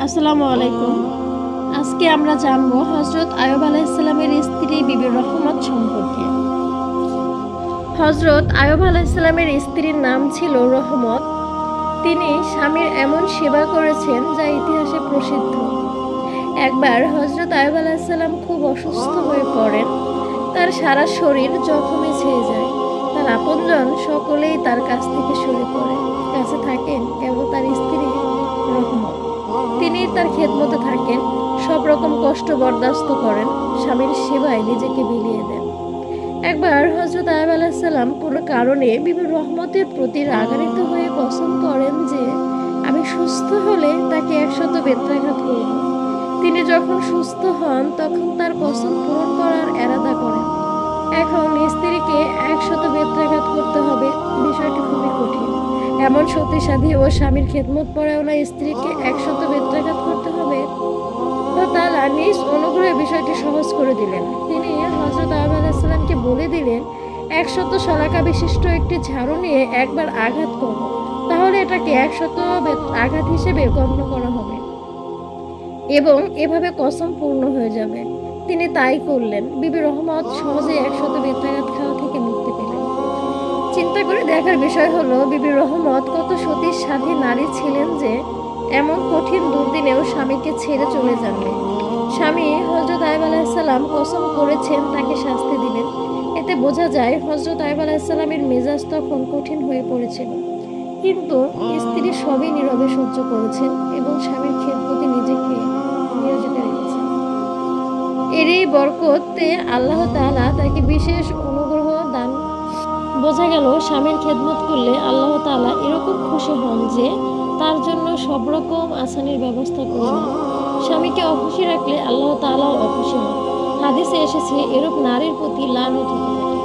আসসালামু আলাইকুম। আজকে আমরা জানব হযরত আইয়ুব আলাইহিস সালামের স্ত্রী বিবি রহমত সম্পর্কে। হযরত আইয়ুব আলাইহিস সালামের স্ত্রীর নাম ছিল রহমত। তিনি স্বামীর এমন সেবা করেছেন যা ইতিহাসে প্রসিদ্ধ। একবার হযরত আইয়ুব আলাইহিস সালাম খুব অসুস্থ হয়ে পড়েন। তার সারা শরীর জখমে ছেয়ে যায়। তার আপনজন সকলেই তার কাছ থেকে সরে পড়ে। কাছে থাকেন কেবল তার স্ত্রী রহমত। তিনি তার খেদমতে থাকেন, সব রকম কষ্ট বরদাস্ত করেন, স্বামীর সেবায় নিজেকে বিলিয়ে দেন। একবার হযরত আইয়ুব আলাইহিস সালাম কোনো কারণে বিবি রহমতের প্রতি রাগান্বিত হয়ে কসম করেন যে আমি সুস্থ হলে তাকে 100 বেত্রাঘাত করব। তিনি যখন সুস্থ হন তখন তার কসম পূরণ করার এরাদা করেন। এখন স্ত্রীকে 100 বেত্রাঘাত করতে হবে, বিষয়টি খুবই কঠিন। এমন সতীসাধী ও স্বামীর খেদমত পরায়ণা স্ত্রীকে 100 বেত্রাঘাত করতে হবে। তো তাআলা নিজ অনুগ্রহে বিষয়টি সহজ করে দিলেন। তিনি হযরত আইয়ুব আলাইহিস সালামকে বলে দিলেন, 100 শলাকা বিশিষ্ট একটি ঝাড়ু নিয়ে একবার আঘাত করো, তাহলে এটাকে 100 আঘাত হিসেবে গণ্য করা হবে এবং এভাবে কসম পূর্ণ হয়ে যাবে। তিনি তাই করলেন। বিবি রহমত সহজে 100 বেত্রাঘাত খাওয়া থেকে মুক্তি পেলেন। চিন্তা করে দেখার বিষয় হলো, বিবি রহমত কত সতী সাধী নারী ছিলেন যে এমন কঠিন দুর্দিনেও স্বামীকে ছেড়ে চলে যাননি। স্বামী হযরত আইয়ুব আলাইহিস সালাম কসম করেছেন তাকে শাস্তি দিবেন। এতে বোঝা যায় হযরত আইয়ুব আলাইহিস সালামের মেজাজ তখন কঠিন হয়ে পড়েছিল, কিন্তু স্ত্রী সবই নীরবে সহ্য করেছেন এবং স্বামীর খেদমতে নিজেকে নিয়োজিত রেখেছেন। এরই বরকতে আল্লাহ তাআলা তাকে বিশেষ অনুগ্রহ দান। বোঝা গেল স্বামীর খেদমত করলে আল্লাহ তাআলা এরকম খুশি হন যে তার জন্য সব রকম আসানির ব্যবস্থা করে দেন। স্বামীকে অখুশি রাখলে আল্লাহ তাআলাও অখুশি হন। হাদিসে এসেছে এরূপ নারীর প্রতি লানত হতে থাকে।